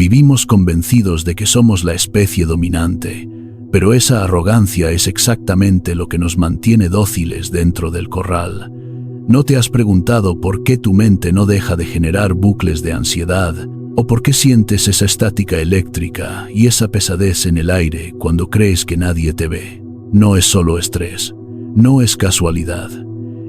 Vivimos convencidos de que somos la especie dominante, pero esa arrogancia es exactamente lo que nos mantiene dóciles dentro del corral. ¿No te has preguntado por qué tu mente no deja de generar bucles de ansiedad? ¿O por qué sientes esa estática eléctrica y esa pesadez en el aire cuando crees que nadie te ve? No es solo estrés, no es casualidad,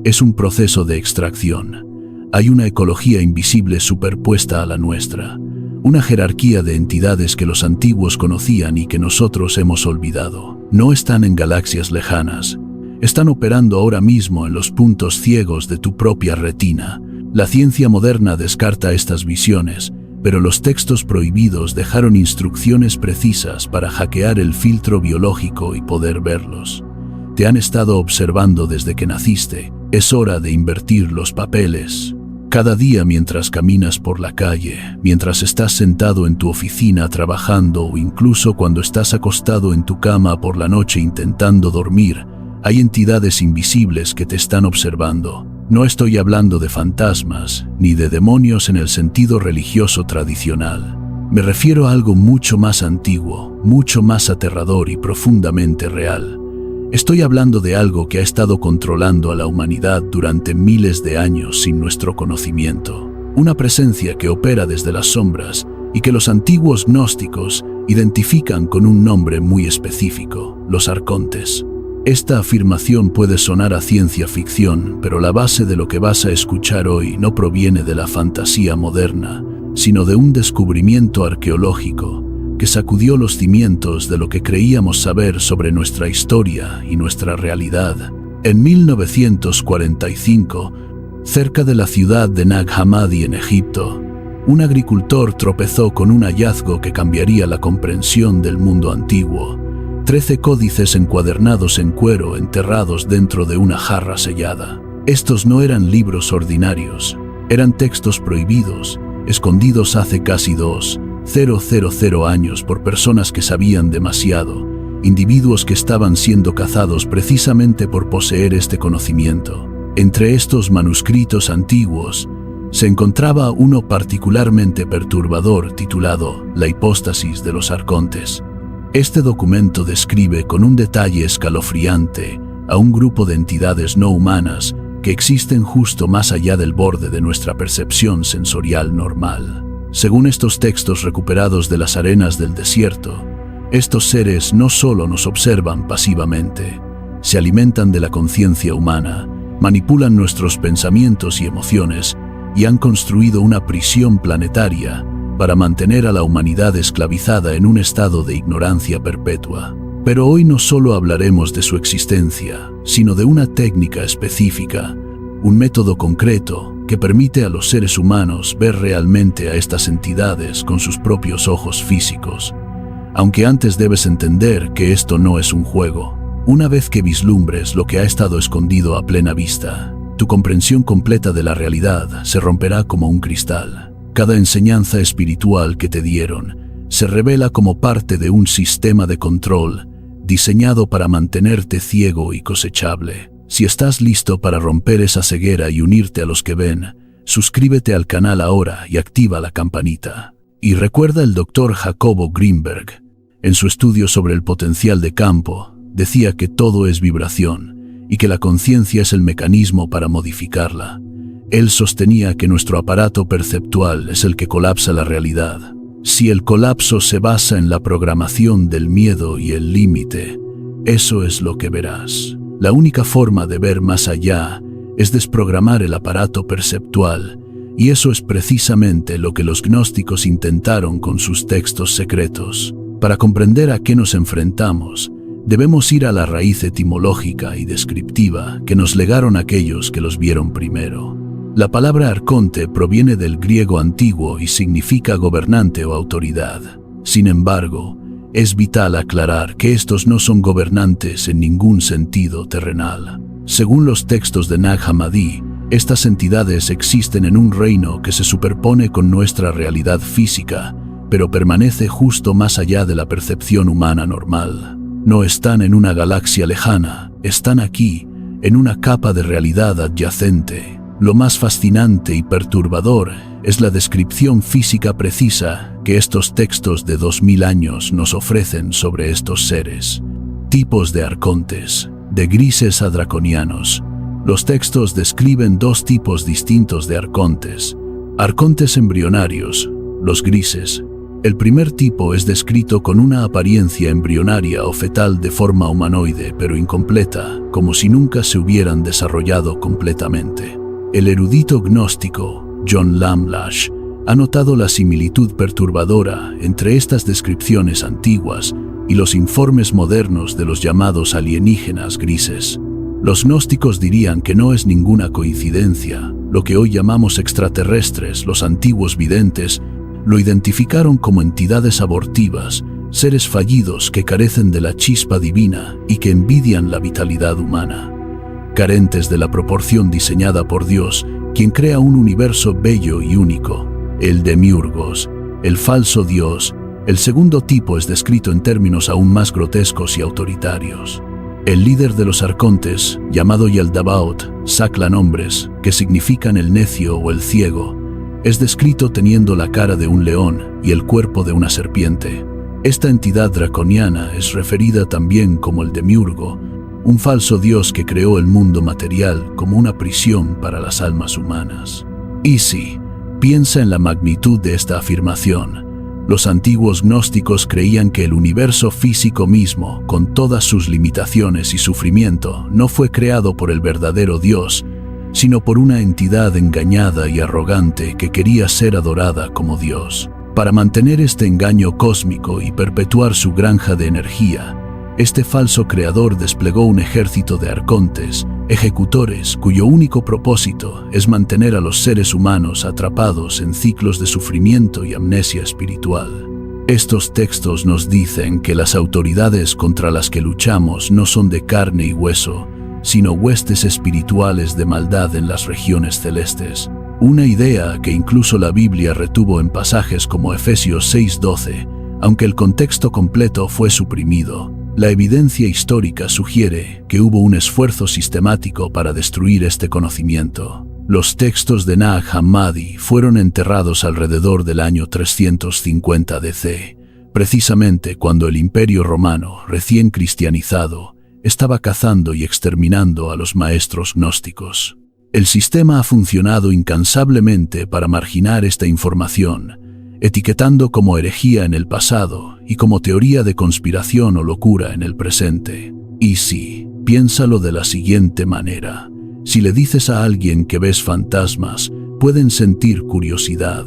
es un proceso de extracción. Hay una ecología invisible superpuesta a la nuestra, una jerarquía de entidades que los antiguos conocían y que nosotros hemos olvidado. No están en galaxias lejanas, están operando ahora mismo en los puntos ciegos de tu propia retina. La ciencia moderna descarta estas visiones, pero los textos prohibidos dejaron instrucciones precisas para hackear el filtro biológico y poder verlos. Te han estado observando desde que naciste. Es hora de invertir los papeles. Cada día mientras caminas por la calle, mientras estás sentado en tu oficina trabajando o incluso cuando estás acostado en tu cama por la noche intentando dormir, hay entidades invisibles que te están observando. No estoy hablando de fantasmas, ni de demonios en el sentido religioso tradicional. Me refiero a algo mucho más antiguo, mucho más aterrador y profundamente real. Estoy hablando de algo que ha estado controlando a la humanidad durante miles de años sin nuestro conocimiento. Una presencia que opera desde las sombras y que los antiguos gnósticos identifican con un nombre muy específico: los arcontes. Esta afirmación puede sonar a ciencia ficción, pero la base de lo que vas a escuchar hoy no proviene de la fantasía moderna, sino de un descubrimiento arqueológico que sacudió los cimientos de lo que creíamos saber sobre nuestra historia y nuestra realidad. En 1945, cerca de la ciudad de Nag Hammadi en Egipto, un agricultor tropezó con un hallazgo que cambiaría la comprensión del mundo antiguo: 13 códices encuadernados en cuero enterrados dentro de una jarra sellada. Estos no eran libros ordinarios, eran textos prohibidos, escondidos hace casi 2,000 años por personas que sabían demasiado, individuos que estaban siendo cazados precisamente por poseer este conocimiento. Entre estos manuscritos antiguos se encontraba uno particularmente perturbador titulado La hipóstasis de los arcontes. Este documento describe con un detalle escalofriante a un grupo de entidades no humanas que existen justo más allá del borde de nuestra percepción sensorial normal. Según estos textos recuperados de las arenas del desierto, estos seres no solo nos observan pasivamente, se alimentan de la conciencia humana, manipulan nuestros pensamientos y emociones y han construido una prisión planetaria para mantener a la humanidad esclavizada en un estado de ignorancia perpetua. Pero hoy no solo hablaremos de su existencia, sino de una técnica específica, un método concreto que permite a los seres humanos ver realmente a estas entidades con sus propios ojos físicos. Aunque antes debes entender que esto no es un juego. Una vez que vislumbres lo que ha estado escondido a plena vista, tu comprensión completa de la realidad se romperá como un cristal. Cada enseñanza espiritual que te dieron se revela como parte de un sistema de control diseñado para mantenerte ciego y cosechable. Si estás listo para romper esa ceguera y unirte a los que ven, suscríbete al canal ahora y activa la campanita. Y recuerda, el Dr. Jacobo Greenberg, en su estudio sobre el potencial de campo, decía que todo es vibración y que la conciencia es el mecanismo para modificarla. Él sostenía que nuestro aparato perceptual es el que colapsa la realidad. Si el colapso se basa en la programación del miedo y el límite, eso es lo que verás. La única forma de ver más allá es desprogramar el aparato perceptual, y eso es precisamente lo que los gnósticos intentaron con sus textos secretos. Para comprender a qué nos enfrentamos, debemos ir a la raíz etimológica y descriptiva que nos legaron aquellos que los vieron primero. La palabra arconte proviene del griego antiguo y significa gobernante o autoridad. Sin embargo, es vital aclarar que estos no son gobernantes en ningún sentido terrenal. Según los textos de Nag Hammadi, estas entidades existen en un reino que se superpone con nuestra realidad física, pero permanece justo más allá de la percepción humana normal. No están en una galaxia lejana, están aquí, en una capa de realidad adyacente. Lo más fascinante y perturbador es la descripción física precisa que estos textos de 2000 años nos ofrecen sobre estos seres. Tipos de arcontes, de grises a draconianos. Los textos describen dos tipos distintos de arcontes. Arcontes embrionarios, los grises. El primer tipo es descrito con una apariencia embrionaria o fetal de forma humanoide, pero incompleta, como si nunca se hubieran desarrollado completamente. El erudito gnóstico John Lamlash ha notado la similitud perturbadora entre estas descripciones antiguas y los informes modernos de los llamados alienígenas grises. Los gnósticos dirían que no es ninguna coincidencia. Lo que hoy llamamos extraterrestres, los antiguos videntes, lo identificaron como entidades abortivas, seres fallidos que carecen de la chispa divina y que envidian la vitalidad humana. Carentes de la proporción diseñada por Dios, quien crea un universo bello y único. El demiurgos, el falso Dios. El segundo tipo es descrito en términos aún más grotescos y autoritarios. El líder de los arcontes, llamado Yaldabaoth, Sacla nombres, que significan el necio o el ciego, es descrito teniendo la cara de un león y el cuerpo de una serpiente. Esta entidad draconiana es referida también como el demiurgo, un falso dios que creó el mundo material como una prisión para las almas humanas. Y sí, piensa en la magnitud de esta afirmación. Los antiguos gnósticos creían que el universo físico mismo, con todas sus limitaciones y sufrimiento, no fue creado por el verdadero Dios, sino por una entidad engañada y arrogante que quería ser adorada como Dios. Para mantener este engaño cósmico y perpetuar su granja de energía, este falso creador desplegó un ejército de arcontes, ejecutores, cuyo único propósito es mantener a los seres humanos atrapados en ciclos de sufrimiento y amnesia espiritual. Estos textos nos dicen que las autoridades contra las que luchamos no son de carne y hueso, sino huestes espirituales de maldad en las regiones celestes. Una idea que incluso la Biblia retuvo en pasajes como Efesios 6:12, aunque el contexto completo fue suprimido. La evidencia histórica sugiere que hubo un esfuerzo sistemático para destruir este conocimiento. Los textos de Nag Hammadi fueron enterrados alrededor del año 350 DC, precisamente cuando el Imperio Romano, recién cristianizado, estaba cazando y exterminando a los maestros gnósticos. El sistema ha funcionado incansablemente para marginar esta información, etiquetando como herejía en el pasado y como teoría de conspiración o locura en el presente. Y sí, piénsalo de la siguiente manera. Si le dices a alguien que ves fantasmas, pueden sentir curiosidad,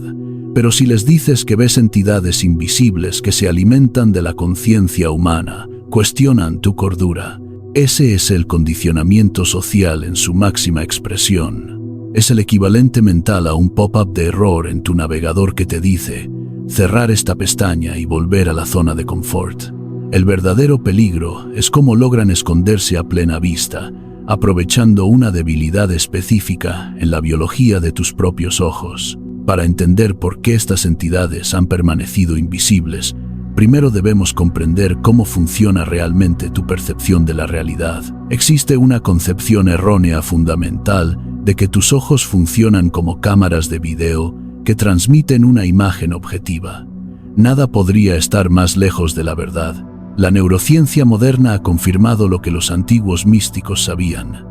pero si les dices que ves entidades invisibles que se alimentan de la conciencia humana, cuestionan tu cordura. Ese es el condicionamiento social en su máxima expresión. Es el equivalente mental a un pop-up de error en tu navegador que te dice cerrar esta pestaña y volver a la zona de confort. El verdadero peligro es cómo logran esconderse a plena vista, aprovechando una debilidad específica en la biología de tus propios ojos. Para entender por qué estas entidades han permanecido invisibles, primero debemos comprender cómo funciona realmente tu percepción de la realidad. Existe una concepción errónea fundamental de que tus ojos funcionan como cámaras de video que transmiten una imagen objetiva. Nada podría estar más lejos de la verdad. La neurociencia moderna ha confirmado lo que los antiguos místicos sabían.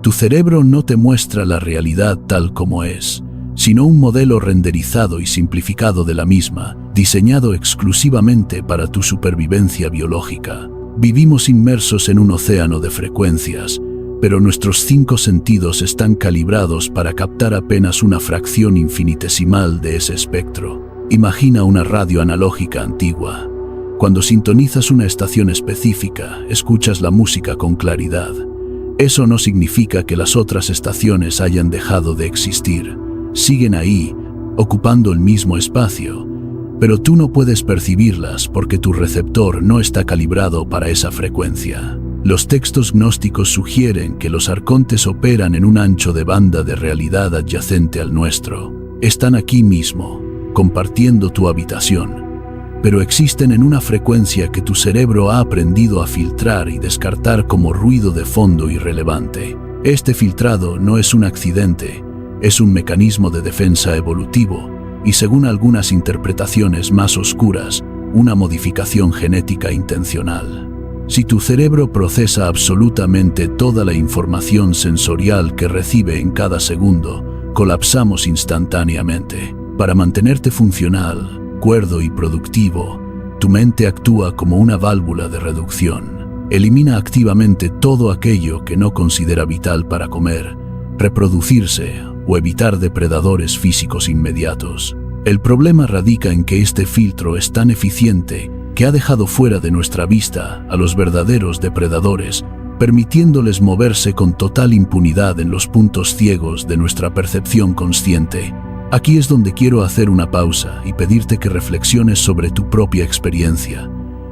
Tu cerebro no te muestra la realidad tal como es, sino un modelo renderizado y simplificado de la misma, diseñado exclusivamente para tu supervivencia biológica. Vivimos inmersos en un océano de frecuencias, pero nuestros 5 sentidos están calibrados para captar apenas una fracción infinitesimal de ese espectro. Imagina una radio analógica antigua. Cuando sintonizas una estación específica, escuchas la música con claridad. Eso no significa que las otras estaciones hayan dejado de existir. Siguen ahí, ocupando el mismo espacio, pero tú no puedes percibirlas porque tu receptor no está calibrado para esa frecuencia. Los textos gnósticos sugieren que los arcontes operan en un ancho de banda de realidad adyacente al nuestro. Están aquí mismo, compartiendo tu habitación, pero existen en una frecuencia que tu cerebro ha aprendido a filtrar y descartar como ruido de fondo irrelevante. Este filtrado no es un accidente, Es un mecanismo de defensa evolutivo y, según algunas interpretaciones más oscuras, una modificación genética intencional. Si tu cerebro procesa absolutamente toda la información sensorial que recibe en cada segundo, colapsamos instantáneamente. Para mantenerte funcional, cuerdo y productivo, tu mente actúa como una válvula de reducción. Elimina activamente todo aquello que no considera vital para comer, reproducirse o evitar depredadores físicos inmediatos. El problema radica en que este filtro es tan eficiente que ha dejado fuera de nuestra vista a los verdaderos depredadores, permitiéndoles moverse con total impunidad en los puntos ciegos de nuestra percepción consciente. Aquí es donde quiero hacer una pausa y pedirte que reflexiones sobre tu propia experiencia,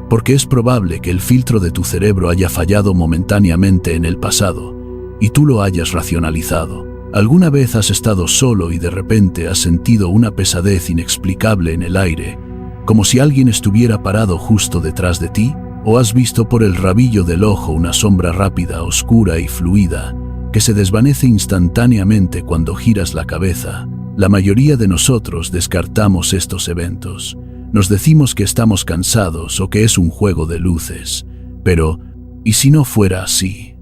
porque es probable que el filtro de tu cerebro haya fallado momentáneamente en el pasado y tú lo hayas racionalizado. ¿Alguna vez has estado solo y de repente has sentido una pesadez inexplicable en el aire, como si alguien estuviera parado justo detrás de ti? ¿O has visto por el rabillo del ojo una sombra rápida, oscura y fluida, que se desvanece instantáneamente cuando giras la cabeza? La mayoría de nosotros descartamos estos eventos. Nos decimos que estamos cansados o que es un juego de luces. Pero, ¿y si no fuera así?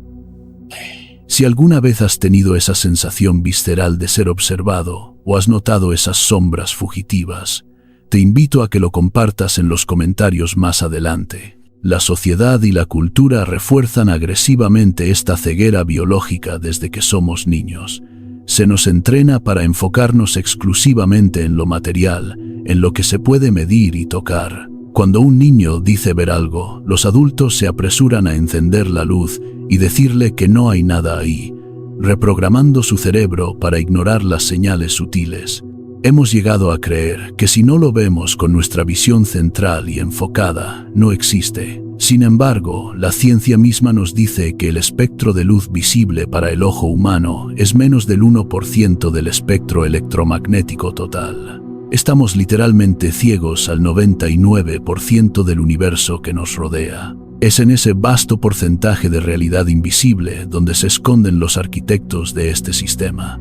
Si alguna vez has tenido esa sensación visceral de ser observado o has notado esas sombras fugitivas, te invito a que lo compartas en los comentarios más adelante. La sociedad y la cultura refuerzan agresivamente esta ceguera biológica desde que somos niños. Se nos entrena para enfocarnos exclusivamente en lo material, en lo que se puede medir y tocar. Cuando un niño dice ver algo, los adultos se apresuran a encender la luz y decirle que no hay nada ahí, reprogramando su cerebro para ignorar las señales sutiles. Hemos llegado a creer que si no lo vemos con nuestra visión central y enfocada, no existe. Sin embargo, la ciencia misma nos dice que el espectro de luz visible para el ojo humano es menos del 1% del espectro electromagnético total. Estamos literalmente ciegos al 99% del universo que nos rodea. Es en ese vasto porcentaje de realidad invisible donde se esconden los arquitectos de este sistema.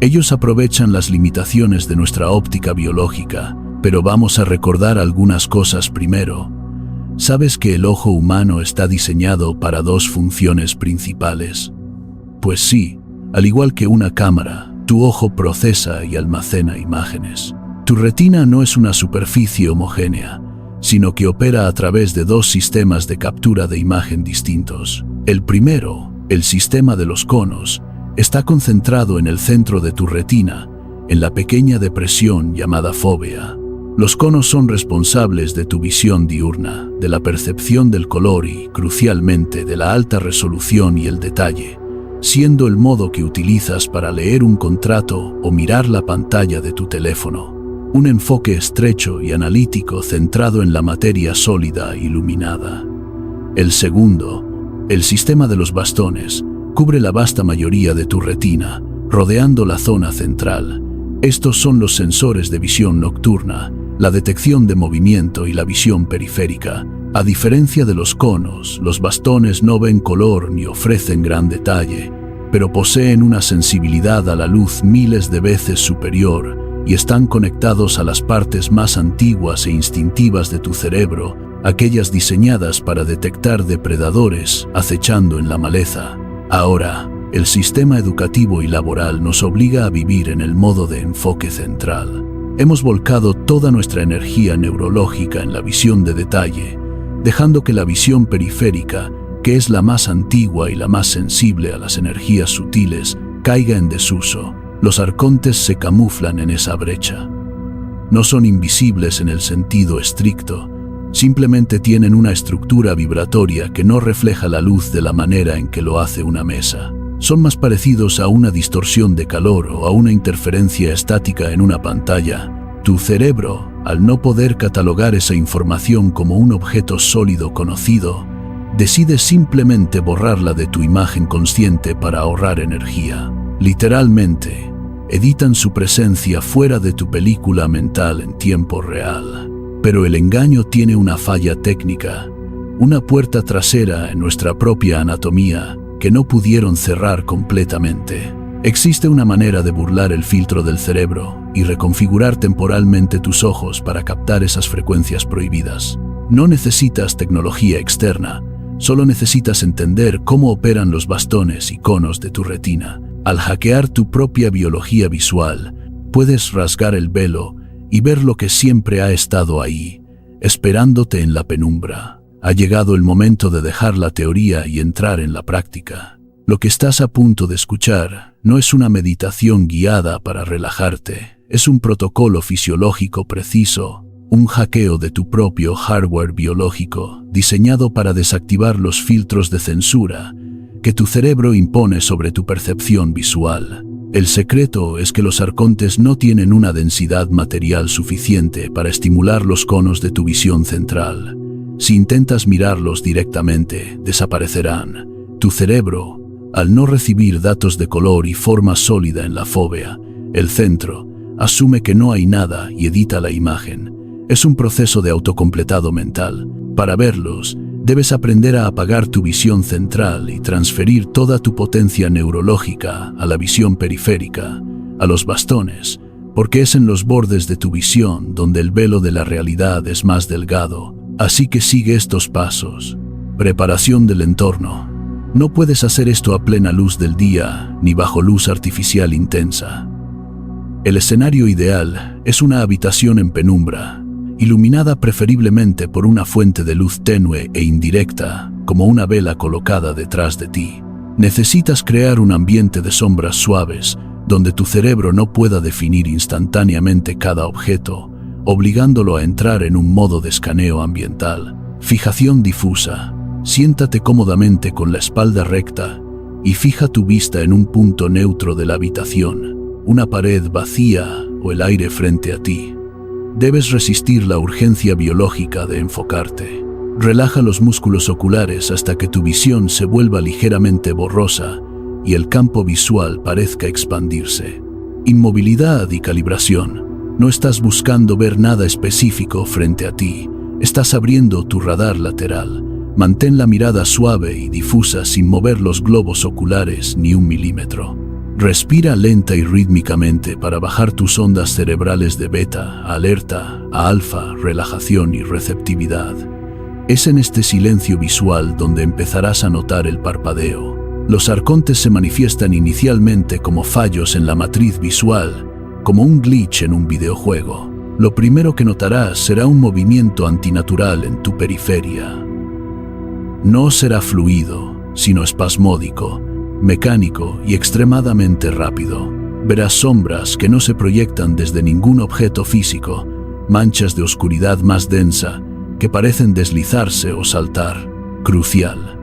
Ellos aprovechan las limitaciones de nuestra óptica biológica, pero vamos a recordar algunas cosas primero. ¿Sabes que el ojo humano está diseñado para dos funciones principales? Pues sí, al igual que una cámara, tu ojo procesa y almacena imágenes. Tu retina no es una superficie homogénea, sino que opera a través de dos sistemas de captura de imagen distintos. El primero, el sistema de los conos, está concentrado en el centro de tu retina, en la pequeña depresión llamada fóvea. Los conos son responsables de tu visión diurna, de la percepción del color y, crucialmente, de la alta resolución y el detalle, siendo el modo que utilizas para leer un contrato o mirar la pantalla de tu teléfono. Un enfoque estrecho y analítico centrado en la materia sólida e iluminada. El segundo, el sistema de los bastones, cubre la vasta mayoría de tu retina, rodeando la zona central. Estos son los sensores de visión nocturna, la detección de movimiento y la visión periférica. A diferencia de los conos, los bastones no ven color ni ofrecen gran detalle, pero poseen una sensibilidad a la luz miles de veces superior y están conectados a las partes más antiguas e instintivas de tu cerebro, aquellas diseñadas para detectar depredadores acechando en la maleza. Ahora, el sistema educativo y laboral nos obliga a vivir en el modo de enfoque central. Hemos volcado toda nuestra energía neurológica en la visión de detalle, dejando que la visión periférica, que es la más antigua y la más sensible a las energías sutiles, caiga en desuso. Los arcontes se camuflan en esa brecha. No son invisibles en el sentido estricto, simplemente tienen una estructura vibratoria que no refleja la luz de la manera en que lo hace una mesa. Son más parecidos a una distorsión de calor o a una interferencia estática en una pantalla. Tu cerebro, al no poder catalogar esa información como un objeto sólido conocido, decide simplemente borrarla de tu imagen consciente para ahorrar energía. Literalmente, editan su presencia fuera de tu película mental en tiempo real. Pero el engaño tiene una falla técnica, una puerta trasera en nuestra propia anatomía que no pudieron cerrar completamente. Existe una manera de burlar el filtro del cerebro y reconfigurar temporalmente tus ojos para captar esas frecuencias prohibidas. No necesitas tecnología externa, solo necesitas entender cómo operan los bastones y conos de tu retina. Al hackear tu propia biología visual, puedes rasgar el velo y ver lo que siempre ha estado ahí, esperándote en la penumbra. Ha llegado el momento de dejar la teoría y entrar en la práctica. Lo que estás a punto de escuchar no es una meditación guiada para relajarte, es un protocolo fisiológico preciso, un hackeo de tu propio hardware biológico, diseñado para desactivar los filtros de censura que tu cerebro impone sobre tu percepción visual. El secreto es que los arcontes no tienen una densidad material suficiente para estimular los conos de tu visión central. Si intentas mirarlos directamente, desaparecerán. Tu cerebro, al no recibir datos de color y forma sólida en la fóvea, el centro, asume que no hay nada y edita la imagen. Es un proceso de autocompletado mental. Para verlos, debes aprender a apagar tu visión central y transferir toda tu potencia neurológica a la visión periférica, a los bastones, porque es en los bordes de tu visión donde el velo de la realidad es más delgado. Así que sigue estos pasos. Preparación del entorno. No puedes hacer esto a plena luz del día ni bajo luz artificial intensa. El escenario ideal es una habitación en penumbra, iluminada preferiblemente por una fuente de luz tenue e indirecta, como una vela colocada detrás de ti. Necesitas crear un ambiente de sombras suaves, donde tu cerebro no pueda definir instantáneamente cada objeto, obligándolo a entrar en un modo de escaneo ambiental. Fijación difusa. Siéntate cómodamente con la espalda recta y fija tu vista en un punto neutro de la habitación, una pared vacía o el aire frente a ti. Debes resistir la urgencia biológica de enfocarte. Relaja los músculos oculares hasta que tu visión se vuelva ligeramente borrosa y el campo visual parezca expandirse. Inmovilidad y calibración. No estás buscando ver nada específico frente a ti, estás abriendo tu radar lateral. Mantén la mirada suave y difusa sin mover los globos oculares ni un milímetro. Respira lenta y rítmicamente para bajar tus ondas cerebrales de beta, alerta, a alfa, relajación y receptividad. Es en este silencio visual donde empezarás a notar el parpadeo. Los arcontes se manifiestan inicialmente como fallos en la matriz visual, como un glitch en un videojuego. Lo primero que notarás será un movimiento antinatural en tu periferia. No será fluido, sino espasmódico, mecánico y extremadamente rápido. Verás sombras que no se proyectan desde ningún objeto físico, manchas de oscuridad más densa que parecen deslizarse o saltar. Crucial.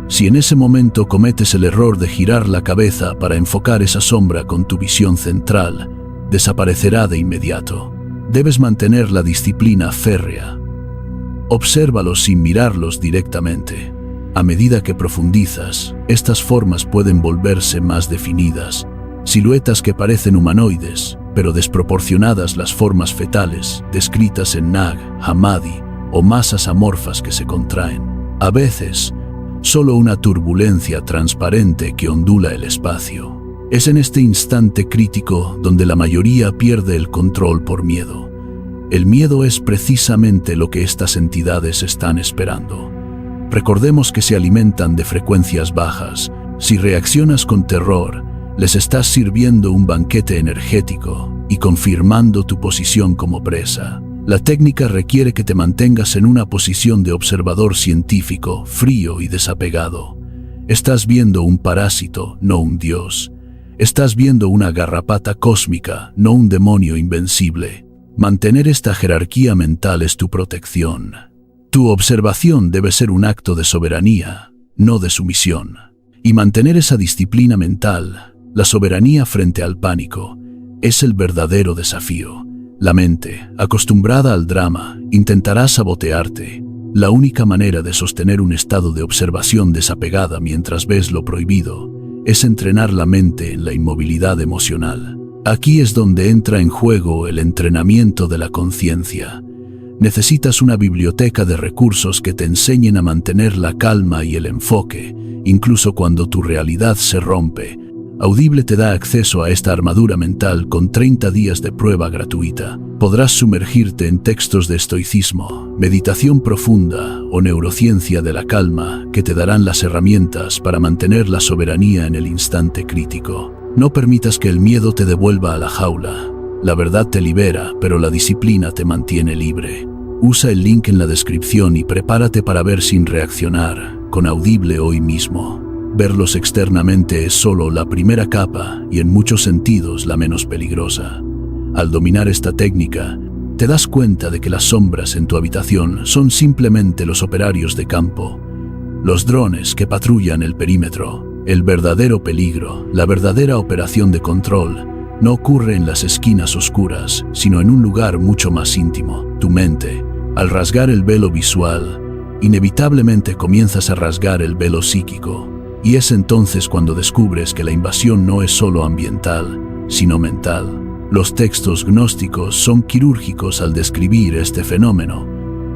Si en ese momento cometes el error de girar la cabeza para enfocar esa sombra con tu visión central, desaparecerá de inmediato. Debes mantener la disciplina férrea. Obsérvalos sin mirarlos directamente. A medida que profundizas, estas formas pueden volverse más definidas. Siluetas que parecen humanoides, pero desproporcionadas las formas fetales, descritas en Nag Hammadi, o masas amorfas que se contraen. A veces, solo una turbulencia transparente que ondula el espacio. Es en este instante crítico donde la mayoría pierde el control por miedo. El miedo es precisamente lo que estas entidades están esperando. Recordemos que se alimentan de frecuencias bajas. Si reaccionas con terror, les estás sirviendo un banquete energético y confirmando tu posición como presa. La técnica requiere que te mantengas en una posición de observador científico, frío y desapegado. Estás viendo un parásito, no un dios. Estás viendo una garrapata cósmica, no un demonio invencible. Mantener esta jerarquía mental es tu protección. Tu observación debe ser un acto de soberanía, no de sumisión. Y mantener esa disciplina mental, la soberanía frente al pánico, es el verdadero desafío. La mente, acostumbrada al drama, intentará sabotearte. La única manera de sostener un estado de observación desapegada mientras ves lo prohibido es entrenar la mente en la inmovilidad emocional. Aquí es donde entra en juego el entrenamiento de la conciencia. Necesitas una biblioteca de recursos que te enseñen a mantener la calma y el enfoque, incluso cuando tu realidad se rompe, Audible te da acceso a esta armadura mental con 30 días de prueba gratuita. Podrás sumergirte en textos de estoicismo, meditación profunda o neurociencia de la calma que te darán las herramientas para mantener la soberanía en el instante crítico. No permitas que el miedo te devuelva a la jaula. La verdad te libera, pero la disciplina te mantiene libre. Usa el link en la descripción y prepárate para ver sin reaccionar, con Audible hoy mismo. Verlos externamente es solo la primera capa y en muchos sentidos la menos peligrosa. Al dominar esta técnica, te das cuenta de que las sombras en tu habitación son simplemente los operarios de campo, los drones que patrullan el perímetro. El verdadero peligro, la verdadera operación de control, no ocurre en las esquinas oscuras, sino en un lugar mucho más íntimo, tu mente. Al rasgar el velo visual, inevitablemente comienzas a rasgar el velo psíquico. Y es entonces cuando descubres que la invasión no es solo ambiental, sino mental. Los textos gnósticos son quirúrgicos al describir este fenómeno.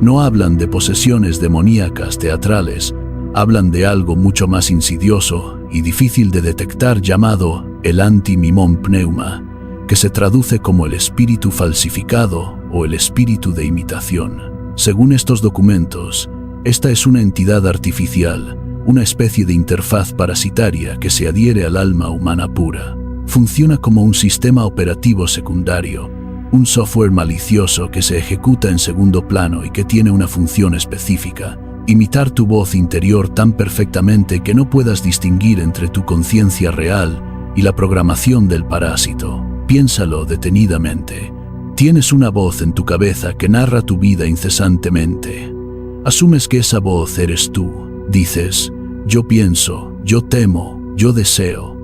No hablan de posesiones demoníacas teatrales, hablan de algo mucho más insidioso y difícil de detectar llamado el anti-mimon pneuma, que se traduce como el espíritu falsificado o el espíritu de imitación. Según estos documentos, esta es una entidad artificial, una especie de interfaz parasitaria que se adhiere al alma humana pura. Funciona como un sistema operativo secundario, un software malicioso que se ejecuta en segundo plano y que tiene una función específica: imitar tu voz interior tan perfectamente que no puedas distinguir entre tu conciencia real y la programación del parásito. Piénsalo detenidamente. Tienes una voz en tu cabeza que narra tu vida incesantemente. Asumes que esa voz eres tú. Dices: yo pienso, yo temo, yo deseo.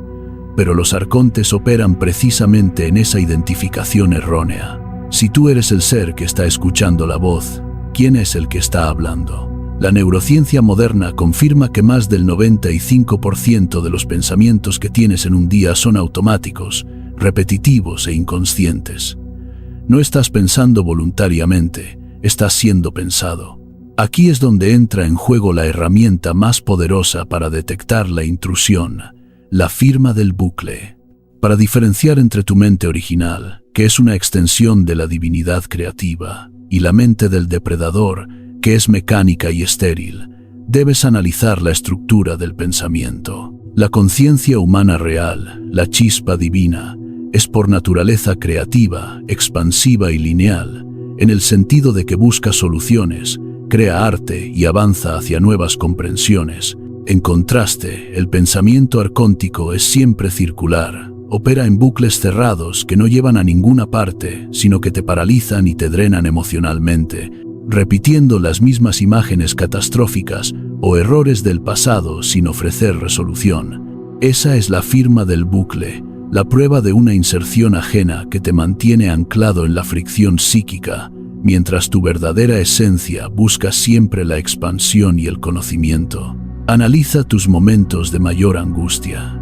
Pero los arcontes operan precisamente en esa identificación errónea. Si tú eres el ser que está escuchando la voz, ¿quién es el que está hablando? La neurociencia moderna confirma que más del 95% de los pensamientos que tienes en un día son automáticos, repetitivos e inconscientes. No estás pensando voluntariamente, estás siendo pensado. Aquí es donde entra en juego la herramienta más poderosa para detectar la intrusión, la firma del bucle. Para diferenciar entre tu mente original, que es una extensión de la divinidad creativa, y la mente del depredador, que es mecánica y estéril, debes analizar la estructura del pensamiento. La conciencia humana real, la chispa divina, es por naturaleza creativa, expansiva y lineal, en el sentido de que busca soluciones, crea arte y avanza hacia nuevas comprensiones. En contraste, el pensamiento arcóntico es siempre circular, opera en bucles cerrados que no llevan a ninguna parte, sino que te paralizan y te drenan emocionalmente, repitiendo las mismas imágenes catastróficas o errores del pasado sin ofrecer resolución. Esa es la firma del bucle, la prueba de una inserción ajena que te mantiene anclado en la fricción psíquica, mientras tu verdadera esencia busca siempre la expansión y el conocimiento. Analiza tus momentos de mayor angustia.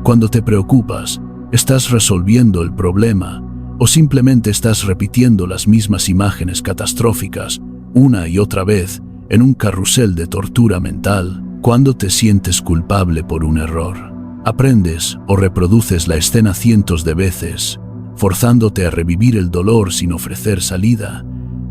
Cuando te preocupas, ¿estás resolviendo el problema o simplemente estás repitiendo las mismas imágenes catastróficas una y otra vez en un carrusel de tortura mental? Cuando te sientes culpable por un error, aprendes o reproduces la escena cientos de veces, forzándote a revivir el dolor sin ofrecer salida.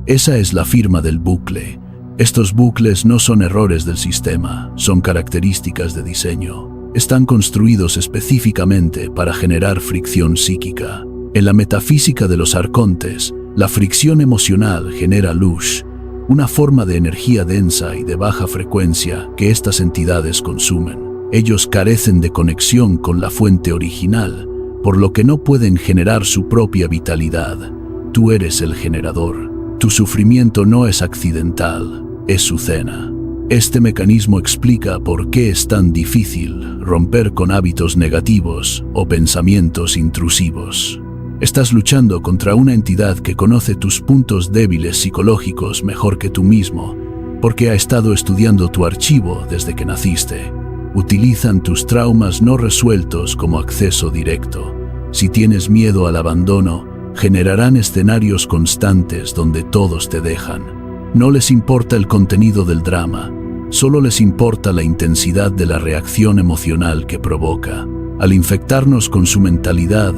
Esa es la firma del bucle. Estos bucles no son errores del sistema, son características de diseño. Están construidos específicamente para generar fricción psíquica. En la metafísica de los arcontes, la fricción emocional genera luz, una forma de energía densa y de baja frecuencia que estas entidades consumen. Ellos carecen de conexión con la fuente original, por lo que no pueden generar su propia vitalidad. Tú eres el generador. Tu sufrimiento no es accidental, es su cena. Este mecanismo explica por qué es tan difícil romper con hábitos negativos o pensamientos intrusivos. Estás luchando contra una entidad que conoce tus puntos débiles psicológicos mejor que tú mismo, porque ha estado estudiando tu archivo desde que naciste. Utilizan tus traumas no resueltos como acceso directo. Si tienes miedo al abandono, generarán escenarios constantes donde todos te dejan. No les importa el contenido del drama, solo les importa la intensidad de la reacción emocional que provoca. Al infectarnos con su mentalidad,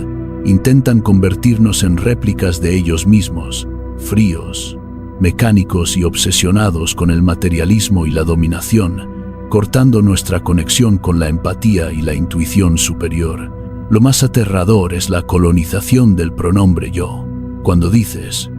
intentan convertirnos en réplicas de ellos mismos, fríos, mecánicos y obsesionados con el materialismo y la dominación, cortando nuestra conexión con la empatía y la intuición superior. Lo más aterrador es la colonización del pronombre yo. Cuando dices,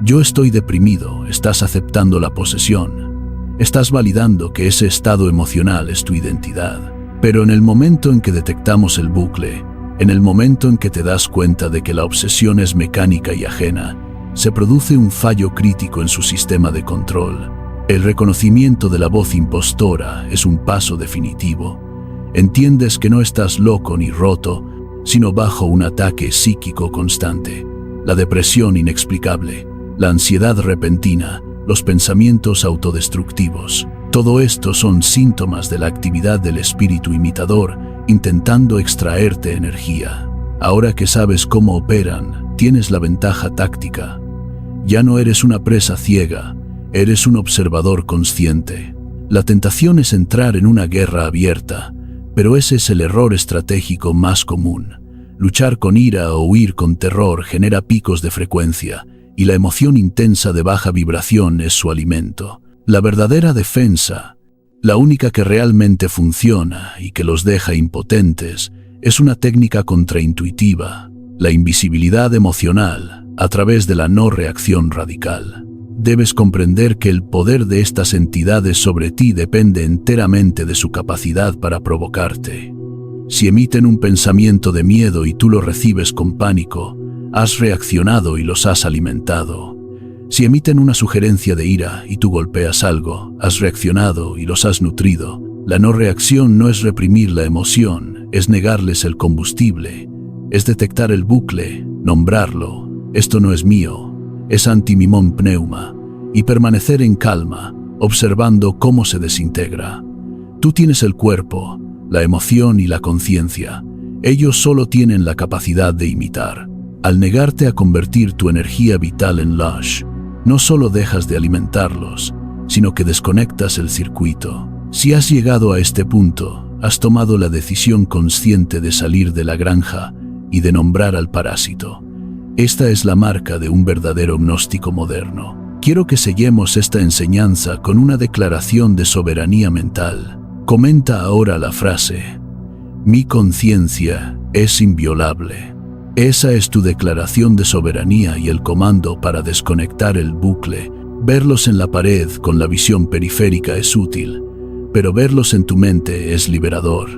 yo estoy deprimido, estás aceptando la posesión. Estás validando que ese estado emocional es tu identidad. Pero en el momento en que detectamos el bucle, en el momento en que te das cuenta de que la obsesión es mecánica y ajena, se produce un fallo crítico en su sistema de control. El reconocimiento de la voz impostora es un paso definitivo. Entiendes que no estás loco ni roto, sino bajo un ataque psíquico constante. La depresión inexplicable, la ansiedad repentina, los pensamientos autodestructivos. Todo esto son síntomas de la actividad del espíritu imitador intentando extraerte energía. Ahora que sabes cómo operan, tienes la ventaja táctica. Ya no eres una presa ciega, eres un observador consciente. La tentación es entrar en una guerra abierta, pero ese es el error estratégico más común. Luchar con ira o huir con terror genera picos de frecuencia, y la emoción intensa de baja vibración es su alimento. La verdadera defensa, la única que realmente funciona y que los deja impotentes, es una técnica contraintuitiva, la invisibilidad emocional a través de la no reacción radical. Debes comprender que el poder de estas entidades sobre ti depende enteramente de su capacidad para provocarte. Si emiten un pensamiento de miedo y tú lo recibes con pánico, has reaccionado y los has alimentado. Si emiten una sugerencia de ira y tú golpeas algo, has reaccionado y los has nutrido. La no reacción no es reprimir la emoción, es negarles el combustible, es detectar el bucle, nombrarlo. Esto no es mío, es anti-mimón pneuma, y permanecer en calma, observando cómo se desintegra. Tú tienes el cuerpo, la emoción y la conciencia. Ellos solo tienen la capacidad de imitar. Al negarte a convertir tu energía vital en lush, no solo dejas de alimentarlos, sino que desconectas el circuito. Si has llegado a este punto, has tomado la decisión consciente de salir de la granja y de nombrar al parásito. Esta es la marca de un verdadero gnóstico moderno. Quiero que sellemos esta enseñanza con una declaración de soberanía mental. Comenta ahora la frase: mi conciencia es inviolable. Esa es tu declaración de soberanía y el comando para desconectar el bucle. Verlos en la pared con la visión periférica es útil, pero verlos en tu mente es liberador.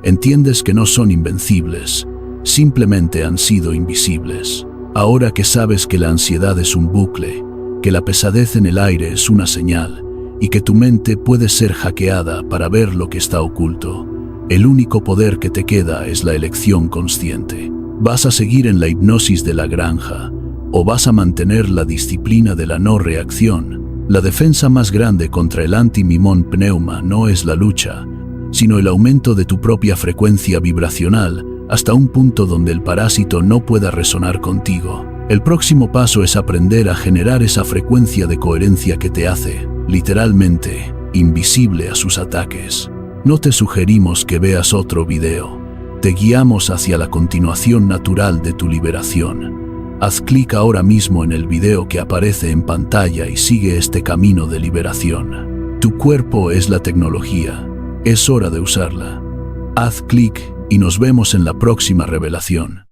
Entiendes que no son invencibles, simplemente han sido invisibles. Ahora que sabes que la ansiedad es un bucle, que la pesadez en el aire es una señal, y que tu mente puede ser hackeada para ver lo que está oculto, el único poder que te queda es la elección consciente. ¿Vas a seguir en la hipnosis de la granja o vas a mantener la disciplina de la no reacción? La defensa más grande contra el anti-mimón pneuma no es la lucha, sino el aumento de tu propia frecuencia vibracional hasta un punto donde el parásito no pueda resonar contigo. El próximo paso es aprender a generar esa frecuencia de coherencia que te hace, literalmente, invisible a sus ataques. No te sugerimos que veas otro video. Te guiamos hacia la continuación natural de tu liberación. Haz clic ahora mismo en el video que aparece en pantalla y sigue este camino de liberación. Tu cuerpo es la tecnología. Es hora de usarla. Haz clic y nos vemos en la próxima revelación.